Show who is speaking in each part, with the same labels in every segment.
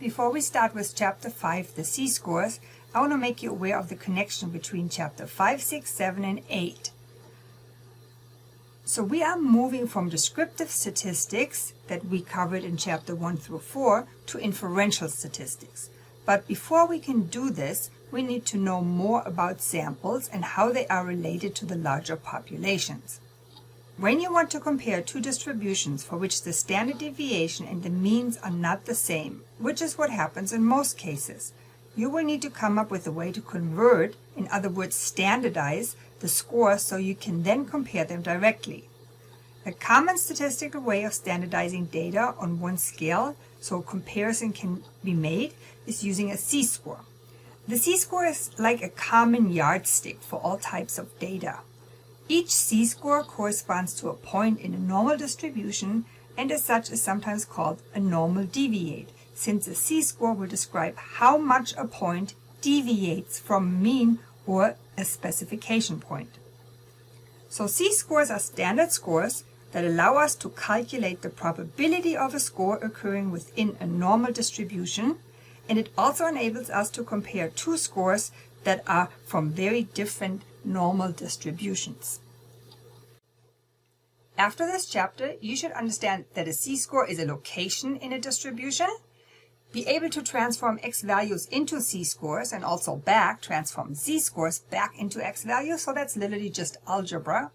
Speaker 1: Before we start with Chapter 5, the C-scores, I want to make you aware of the connection between Chapter 5, 6, 7, and 8. So we are moving from descriptive statistics that we covered in Chapter 1 through 4 to inferential statistics. But before we can do this, we need to know more about samples and how they are related to the larger populations. When you want to compare two distributions for which the standard deviation and the means are not the same, which is what happens in most cases, you will need to come up with a way to convert, in other words standardize, the scores so you can then compare them directly. A common statistical way of standardizing data on one scale so a comparison can be made is using a C-score. The C-score is like a common yardstick for all types of data. Each C-score corresponds to a point in a normal distribution and as such is sometimes called a normal deviate, since a C-score will describe how much a point deviates from a mean or a specification point. So C-scores are standard scores that allow us to calculate the probability of a score occurring within a normal distribution, and it also enables us to compare two scores that are from very different normal distributions. After this chapter, you should understand that a C-score is a location in a distribution, be able to transform X values into C-scores and also transform Z-scores back into X values, so that's literally just algebra.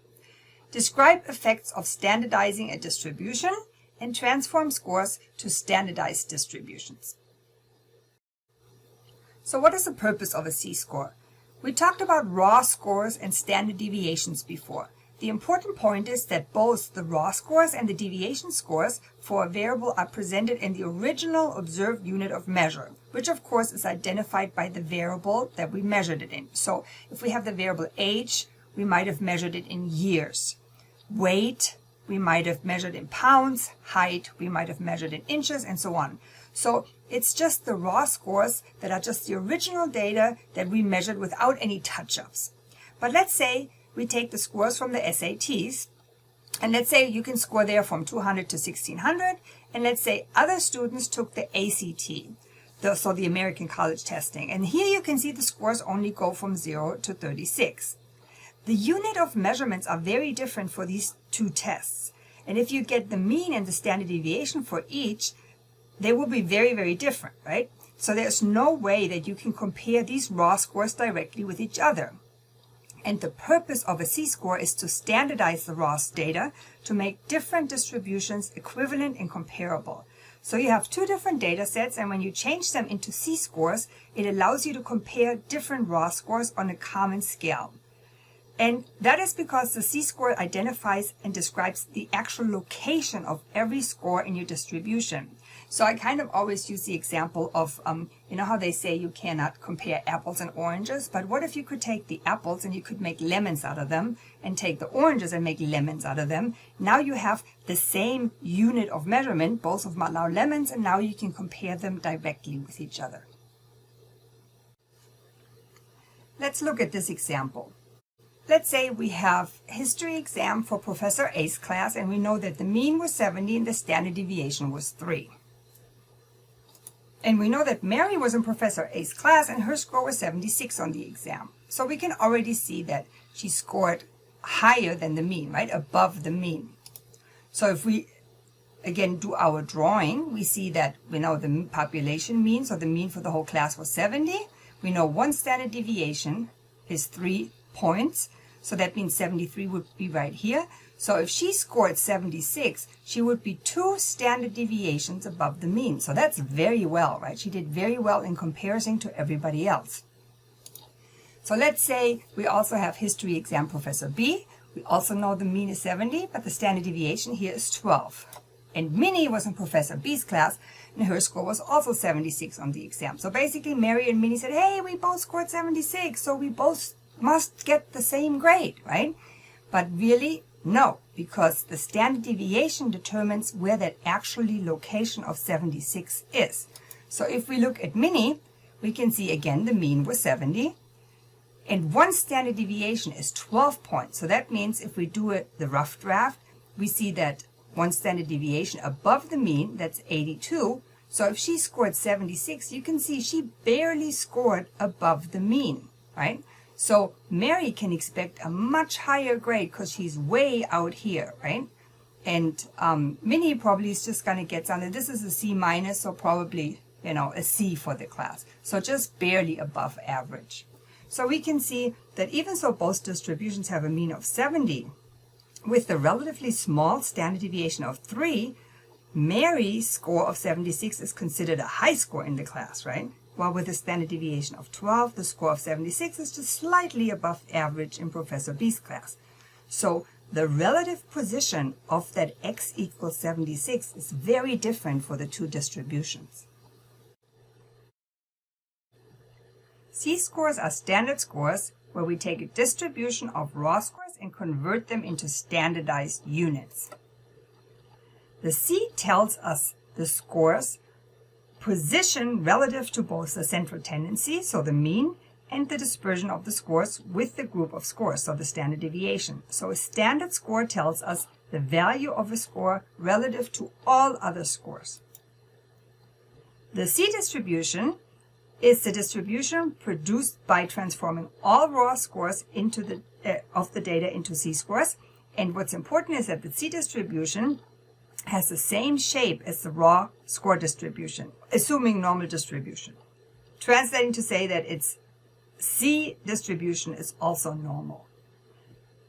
Speaker 1: Describe effects of standardizing a distribution and transform scores to standardized distributions. So what is the purpose of a C-score? We talked about raw scores and standard deviations before. The important point is that both the raw scores and the deviation scores for a variable are presented in the original observed unit of measure, which of course is identified by the variable that we measured it in. So if we have the variable age, we might have measured it in years. Weight, we might have measured in pounds. Height, we might have measured in inches, and so on. So it's just the raw scores that are just the original data that we measured without any touch-ups. But let's say we take the scores from the SATs, and let's say you can score there from 200 to 1600, and let's say other students took the ACT, so the American College Testing, and here you can see the scores only go from 0 to 36. The unit of measurements are very different for these two tests, and if you get the mean and the standard deviation for each, they will be very, very different, right? So there's no way that you can compare these raw scores directly with each other. And the purpose of a C-score is to standardize the raw data to make different distributions equivalent and comparable. So you have two different data sets, and when you change them into C-scores, it allows you to compare different raw scores on a common scale. And that is because the C-score identifies and describes the actual location of every score in your distribution. So I kind of always use the example of, you know how they say you cannot compare apples and oranges, but what if you could take the apples and you could make lemons out of them, and take the oranges and make lemons out of them? Now you have the same unit of measurement, both of them are now lemons, and now you can compare them directly with each other. Let's look at this example. Let's say we have history exam for Professor A's class, and we know that the mean was 70 and the standard deviation was 3. And we know that Mary was in Professor A's class and her score was 76 on the exam. So we can already see that she scored higher than the mean, right? Above the mean. So if we, again, do our drawing, we see that we know the population mean, so the mean for the whole class was 70. We know one standard deviation is 3 points. So that means 73 would be right here. So if she scored 76, she would be 2 standard deviations above the mean. So that's very well, right? She did very well in comparison to everybody else. So let's say we also have history exam Professor B. We also know the mean is 70, but the standard deviation here is 12. And Minnie was in Professor B's class, and her score was also 76 on the exam. So basically Mary and Minnie said, hey, we both scored 76, so we both must get the same grade, right? But really, no, because the standard deviation determines where that actually location of 76 is. So if we look at Minnie, we can see again the mean was 70, and one standard deviation is 12 points. So that means if we do the rough draft, we see that one standard deviation above the mean, that's 82. So if she scored 76, you can see she barely scored above the mean, right? So Mary can expect a much higher grade because she's way out here, right? And Minnie probably is just going to get something. This is a C minus, so probably, you know, a C for the class. So just barely above average. So we can see that even though both distributions have a mean of 70, with the relatively small standard deviation of 3, Mary's score of 76 is considered a high score in the class, right? While with a standard deviation of 12, the score of 76 is just slightly above average in Professor B's class. So the relative position of that x equals 76 is very different for the two distributions. C-scores are standard scores where we take a distribution of raw scores and convert them into standardized units. The C tells us the score's position relative to both the central tendency, so the mean, and the dispersion of the scores with the group of scores, so the standard deviation. So a standard score tells us the value of a score relative to all other scores. The C distribution is the distribution produced by transforming all raw scores into of the data into C-scores. And what's important is that the C distribution has the same shape as the raw score distribution, assuming normal distribution. Translating to say that its C distribution is also normal.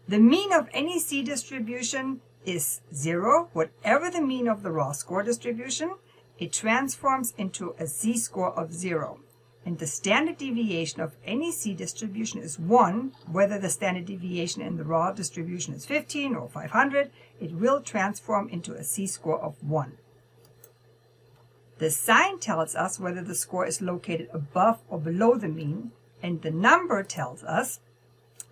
Speaker 1: The mean of any C distribution is 0. Whatever the mean of the raw score distribution, it transforms into a C score of 0. And the standard deviation of any C distribution is 1. Whether the standard deviation in the raw distribution is 15 or 500, it will transform into a C score of 1. The sign tells us whether the score is located above or below the mean, and the number tells us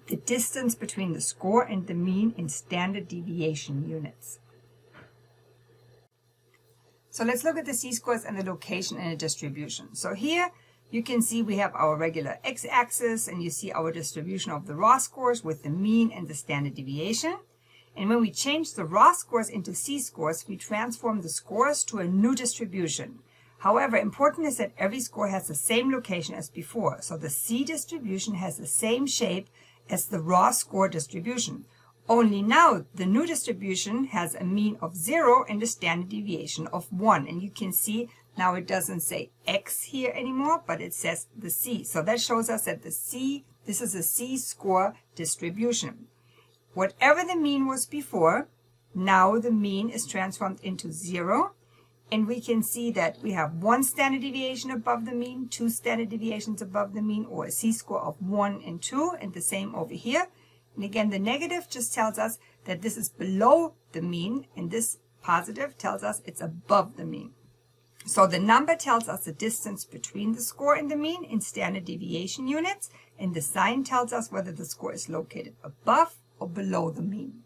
Speaker 1: the distance between the score and the mean in standard deviation units. So let's look at the C-scores and the location in a distribution. So here you can see we have our regular x-axis, and you see our distribution of the raw scores with the mean and the standard deviation. And when we change the raw scores into C-scores, we transform the scores to a new distribution. However, important is that every score has the same location as before. So the C distribution has the same shape as the raw score distribution. Only now the new distribution has a mean of 0 and a standard deviation of 1. And you can see now it doesn't say X here anymore, but it says the C. So that shows us that this is a C-score distribution. Whatever the mean was before, now the mean is transformed into 0. And we can see that we have 1 standard deviation above the mean, 2 standard deviations above the mean, or a C-score of 1 and 2, and the same over here. And again, the negative just tells us that this is below the mean, and this positive tells us it's above the mean. So the number tells us the distance between the score and the mean in standard deviation units, and the sign tells us whether the score is located above or below the mean.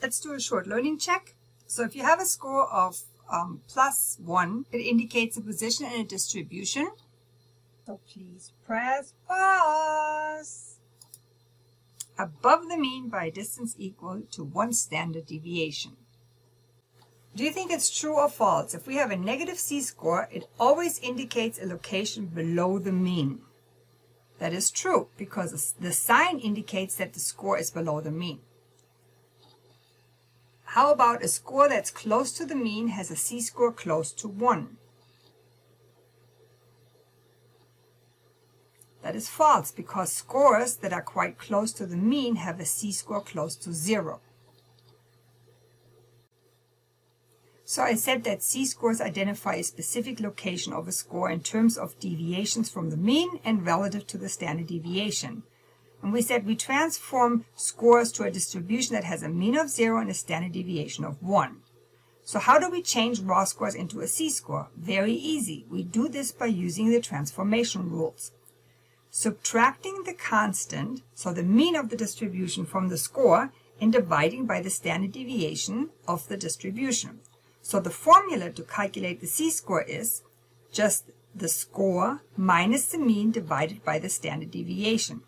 Speaker 1: Let's do a short learning check. So if you have a score of +1, it indicates a position in a distribution. So please press pause. Above the mean by a distance equal to 1 standard deviation. Do you think it's true or false? If we have a negative C-score, it always indicates a location below the mean. That is true, because the sign indicates that the score is below the mean. How about a score that's close to the mean has a C-score close to 1? That is false, because scores that are quite close to the mean have a C-score close to 0. So I said that C-scores identify a specific location of a score in terms of deviations from the mean and relative to the standard deviation. And we said we transform scores to a distribution that has a mean of 0 and a standard deviation of 1. So how do we change raw scores into a C-score? Very easy. We do this by using the transformation rules. Subtracting the constant, so the mean of the distribution, from the score and dividing by the standard deviation of the distribution. So the formula to calculate the C-score is just the score minus the mean divided by the standard deviation.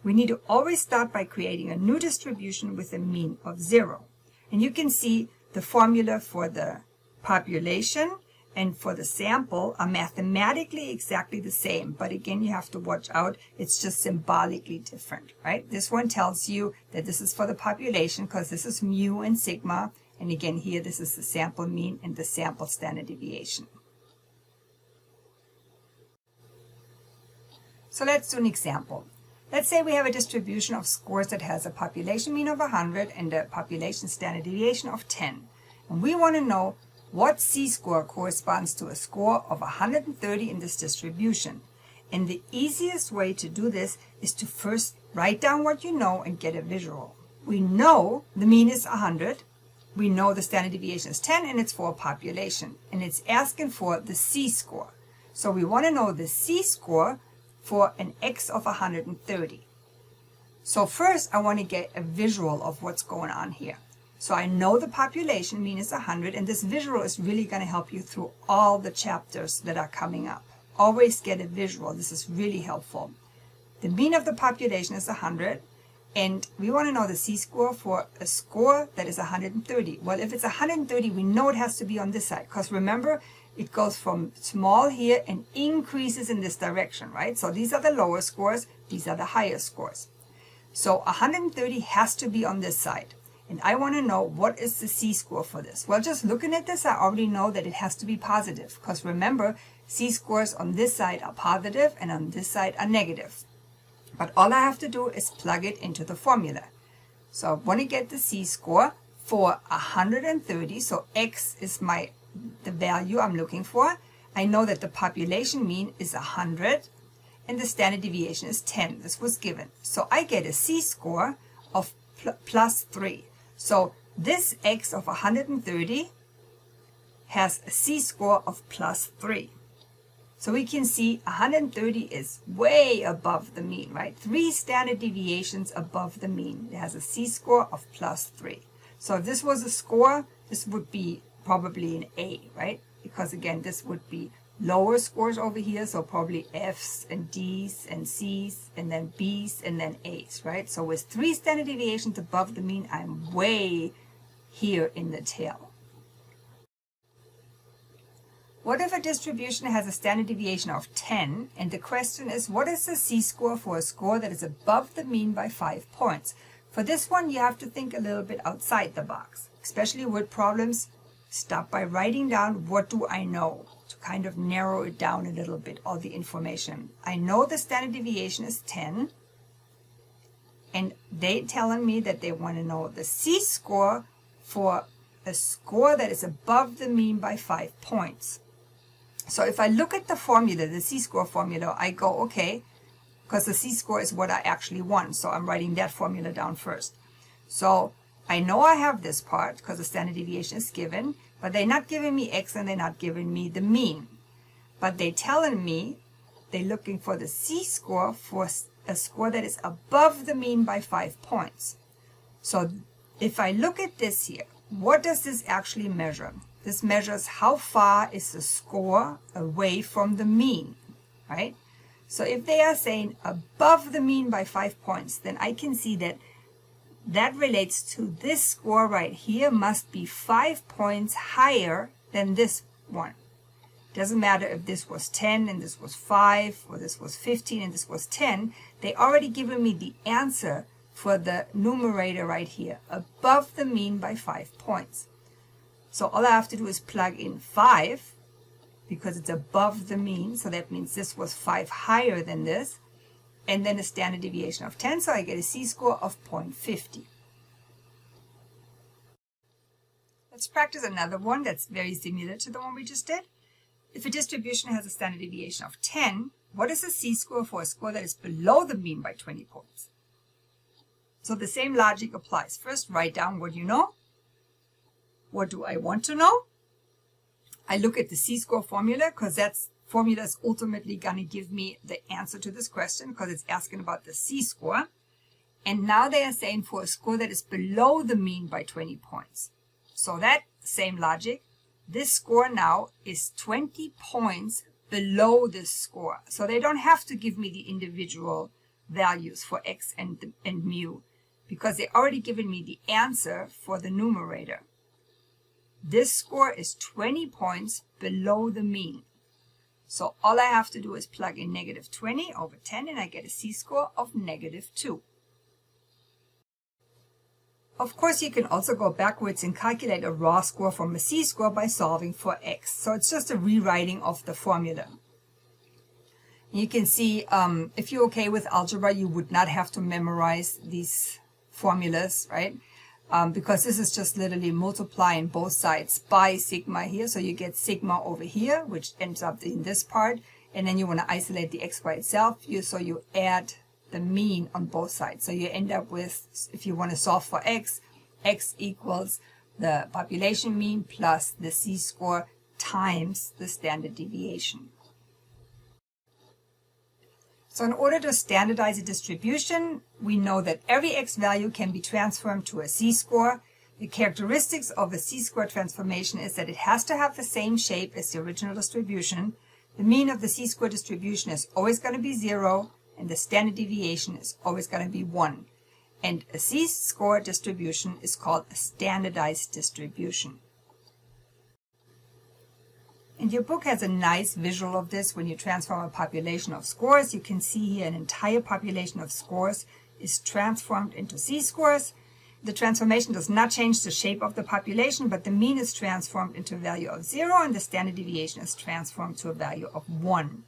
Speaker 1: We need to always start by creating a new distribution with a mean of 0. And you can see the formula for the population and for the sample are mathematically exactly the same. But again, you have to watch out. It's just symbolically different, right? This one tells you that this is for the population because this is mu and sigma. And again, here, this is the sample mean and the sample standard deviation. So let's do an example. Let's say we have a distribution of scores that has a population mean of 100 and a population standard deviation of 10. And we want to know what C-score corresponds to a score of 130 in this distribution. And the easiest way to do this is to first write down what you know and get a visual. We know the mean is 100. We know the standard deviation is 10 and it's for a population. And it's asking for the C-score. So we want to know the C-score for an X of 130. So first I want to get a visual of what's going on here. So I know the population mean is 100, and this visual is really going to help you through all the chapters that are coming up. Always get a visual. This is really helpful. The mean of the population is 100, and we want to know the C-score for a score that is 130. Well, if it's 130, we know it has to be on this side, because remember, it goes from small here and increases in this direction, right? So these are the lower scores, these are the higher scores. So 130 has to be on this side. And I want to know what is the C-score for this. Well, just looking at this, I already know that it has to be positive. Because remember, C-scores on this side are positive and on this side are negative. But all I have to do is plug it into the formula. So I want to get the C-score for 130. So X is the value I'm looking for. I know that the population mean is 100 and the standard deviation is 10. This was given. So I get a C-score of plus 3. So this X of 130 has a C-score of plus 3. So we can see 130 is way above the mean, right? 3 standard deviations above the mean. It has a C-score of plus 3. So if this was a score, this would be probably an A, right? Because again, this would be lower scores over here, so probably F's and D's and C's and then B's and then A's, right? So with 3 standard deviations above the mean, I'm way here in the tail. What if a distribution has a standard deviation of 10 and the question is what is the C-score for a score that is above the mean by 5 points? For this one, you have to think a little bit outside the box, especially with problems. Start by writing down what do I know to kind of narrow it down a little bit, all the information. I know the standard deviation is 10, and they telling me that they want to know the C-score for a score that is above the mean by 5 points. So if I look at the formula, the C-score formula, I go, okay, because the C-score is what I actually want, so I'm writing that formula down first. So I know I have this part because the standard deviation is given, but they're not giving me X and they're not giving me the mean. But they're telling me they're looking for the C-score for a score that is above the mean by 5 points. So if I look at this here, what does this actually measure? This measures how far is the score away from the mean, right? So if they are saying above the mean by 5 points, then I can see that that relates to this score right here must be 5 points higher than this one. Doesn't matter if this was 10 and this was 5 or this was 15 and this was 10. They already given me the answer for the numerator right here, above the mean by 5 points. So all I have to do is plug in 5 because it's above the mean. So that means this was 5 higher than this. And then a standard deviation of 10, so I get a C-score of 0.50. Let's practice another one that's very similar to the one we just did. If a distribution has a standard deviation of 10, what is the C-score for a score that is below the mean by 20 points? So the same logic applies. First, write down what you know. What do I want to know? I look at the C-score formula because that's formula is ultimately going to give me the answer to this question because it's asking about the C-score. And now they are saying for a score that is below the mean by 20 points. So that same logic, this score now is 20 points below this score. So they don't have to give me the individual values for X and mu because they already given me the answer for the numerator. This score is 20 points below the mean. So all I have to do is plug in negative 20 over 10 and I get a C-score of negative 2. Of course, you can also go backwards and calculate a raw score from a C-score by solving for x. So it's just a rewriting of the formula. You can see if you're okay with algebra, you would not have to memorize these formulas, right? Because this is just literally multiplying both sides by sigma here. So you get sigma over here, which ends up in this part. And then you want to isolate the x by itself. So you add the mean on both sides. So you end up with, if you want to solve for x equals the population mean plus the C-score times the standard deviation. So in order to standardize a distribution, we know that every x value can be transformed to a C-score. The characteristics of a C-score transformation is that it has to have the same shape as the original distribution. The mean of the C-score distribution is always going to be 0, and the standard deviation is always going to be 1. And a C-score distribution is called a standardized distribution. And your book has a nice visual of this when you transform a population of scores. You can see here an entire population of scores is transformed into C-scores. The transformation does not change the shape of the population, but the mean is transformed into a value of 0 and the standard deviation is transformed to a value of 1.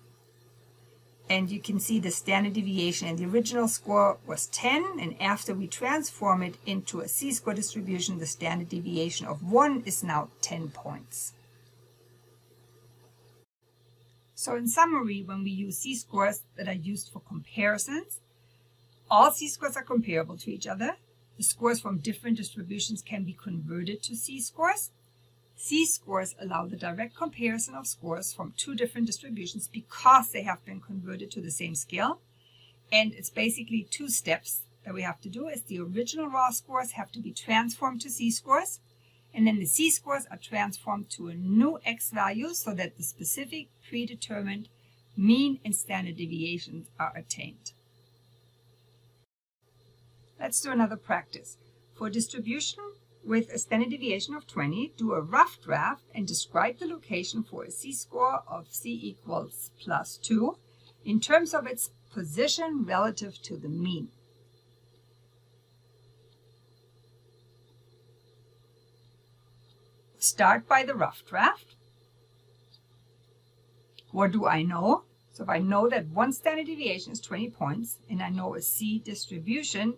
Speaker 1: And you can see the standard deviation in the original score was 10, and after we transform it into a C-score distribution, the standard deviation of 1 is now 10 points. So in summary, when we use C-scores that are used for comparisons, all C-scores are comparable to each other. The scores from different distributions can be converted to C-scores. C-scores allow the direct comparison of scores from two different distributions because they have been converted to the same scale. And it's basically two steps that we have to do. Is the original raw scores have to be transformed to C-scores. And then the C-scores are transformed to a new x value so that the specific predetermined mean and standard deviations are attained. Let's do another practice. For distribution with a standard deviation of 20, do a rough draft and describe the location for a C-score of C equals plus 2 in terms of its position relative to the mean. Start by the rough draft. What do I know? So if I know that one standard deviation is 20 points, and I know a C distribution,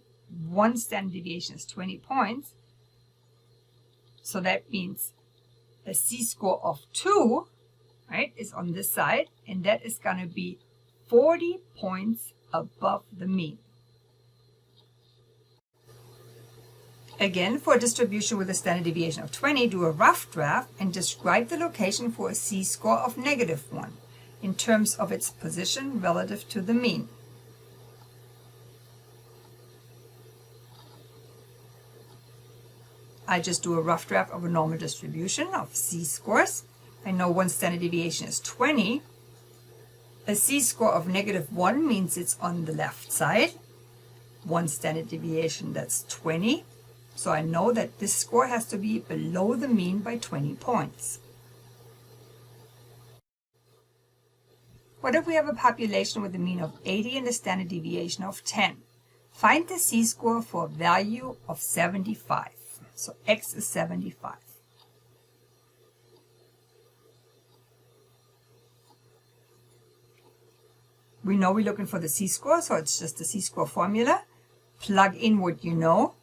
Speaker 1: one standard deviation is 20 points, so that means a C-score of 2, right, is on this side, and that is going to be 40 points above the mean. Again, for a distribution with a standard deviation of 20, do a rough draft and describe the location for a C-score of negative 1 in terms of its position relative to the mean. I just do a rough draft of a normal distribution of C-scores. I know one standard deviation is 20. A C-score of negative 1 means it's on the left side. One standard deviation, that's 20. So I know that this score has to be below the mean by 20 points. What if we have a population with a mean of 80 and a standard deviation of 10? Find the C-score for a value of 75. So x is 75. We know we're looking for the C-score, so it's just the C-score formula. Plug in what you know.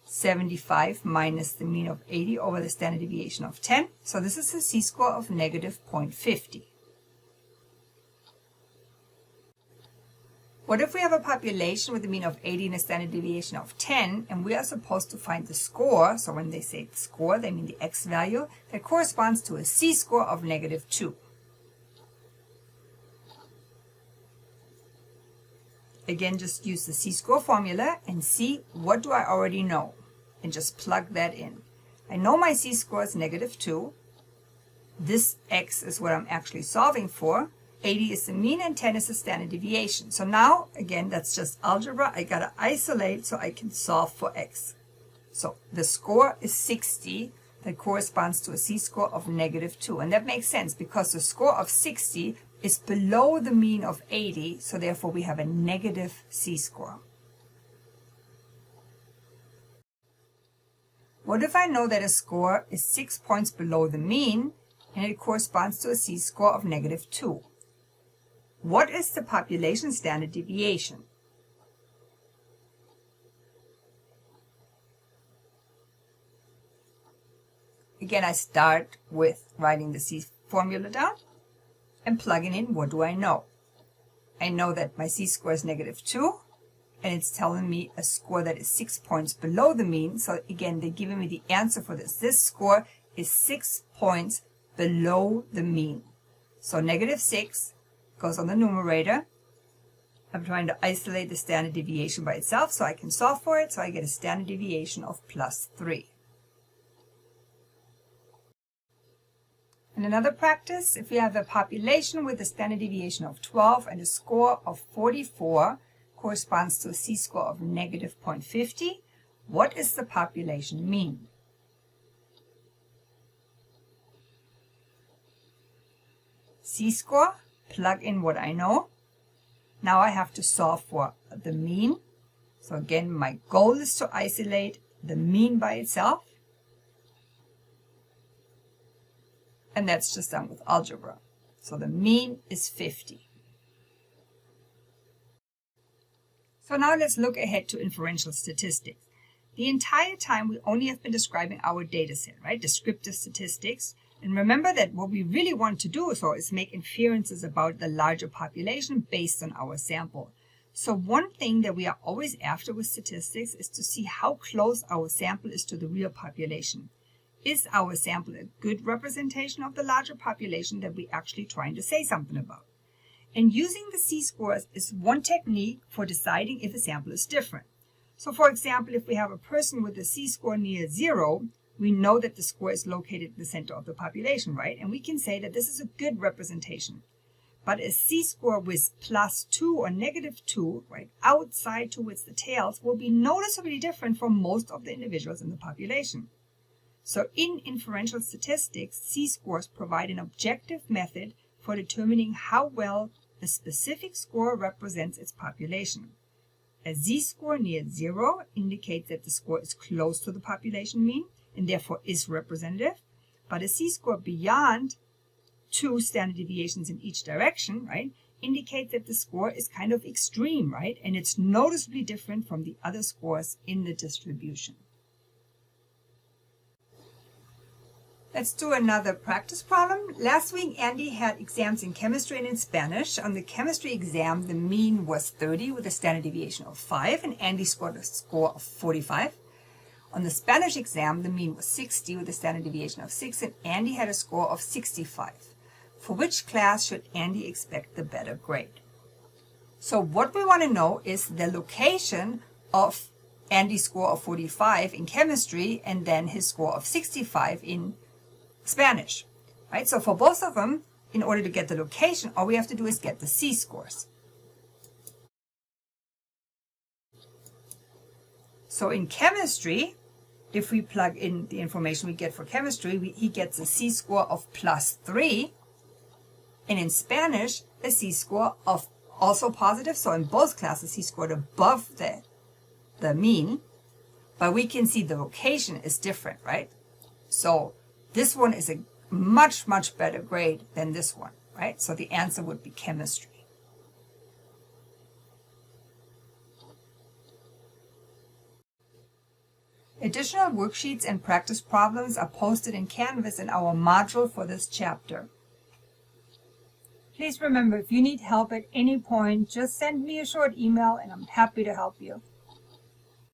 Speaker 1: 75 minus the mean of 80 over the standard deviation of 10. So this is a C-score of negative 0.50. What if we have a population with a mean of 80 and a standard deviation of 10, and we are supposed to find the score, so when they say score, they mean the x value, that corresponds to a C-score of negative 2. Again, just use the C-score formula and see what do I already know, and just plug that in. I know my C-score is negative 2. This x is what I'm actually solving for. 80 is the mean and 10 is the standard deviation. So now, again, that's just algebra. I got to isolate so I can solve for x. So the score is 60. that corresponds to a C-score of -2. And that makes sense because the score of 60 is below the mean of 80, so therefore we have a negative C-score. What if I know that a score is 6 points below the mean and it corresponds to a C-score of -2? What is the population standard deviation? Again, I start with writing the C formula down and plugging in what do I know. I know that my C-score is -2, and it's telling me a score that is 6 points below the mean. So again, they're giving me the answer for this. This score is 6 points below the mean. So -6 goes on the numerator. I'm trying to isolate the standard deviation by itself so I can solve for it. So I get a standard deviation of +3. In another practice, if we have a population with a standard deviation of 12 and a score of 44 corresponds to a C-score of -0.50, what is the population mean? C-score, plug in what I know. Now I have to solve for the mean. So again, my goal is to isolate the mean by itself. And that's just done with algebra. So the mean is 50. So now let's look ahead to inferential statistics. The entire time we only have been describing our data set, right? Descriptive statistics. And remember that what we really want to do is make inferences about the larger population based on our sample. So one thing that we are always after with statistics is to see how close our sample is to the real population. Is our sample a good representation of the larger population that we're actually trying to say something about? And using the C-scores is one technique for deciding if a sample is different. So for example, if we have a person with a C-score near 0, we know that the score is located in the center of the population, right? And we can say that this is a good representation. But a C-score with +2 or -2, right, outside towards the tails will be noticeably different from most of the individuals in the population. So in inferential statistics, C-scores provide an objective method for determining how well a specific score represents its population. A Z-score near 0 indicates that the score is close to the population mean and therefore is representative, but a C-score beyond 2 standard deviations in each direction, right, indicates that the score is kind of extreme, right, and it's noticeably different from the other scores in the distribution. Let's do another practice problem. Last week, Andy had exams in chemistry and in Spanish. On the chemistry exam, the mean was 30 with a standard deviation of 5, and Andy scored a score of 45. On the Spanish exam, the mean was 60 with a standard deviation of 6, and Andy had a score of 65. For which class should Andy expect the better grade? So what we want to know is the location of Andy's score of 45 in chemistry and then his score of 65 in Spanish, right? So for both of them, in order to get the location, all we have to do is get the C-scores. So in chemistry, if we plug in the information we get for chemistry, he gets a C-score of +3, and in Spanish, a C-score of also positive. So in both classes, he scored above the mean, but we can see the location is different, right? So this one is a much, much better grade than this one, right? So the answer would be chemistry. Additional worksheets and practice problems are posted in Canvas in our module for this chapter. Please remember, if you need help at any point, just send me a short email and I'm happy to help you.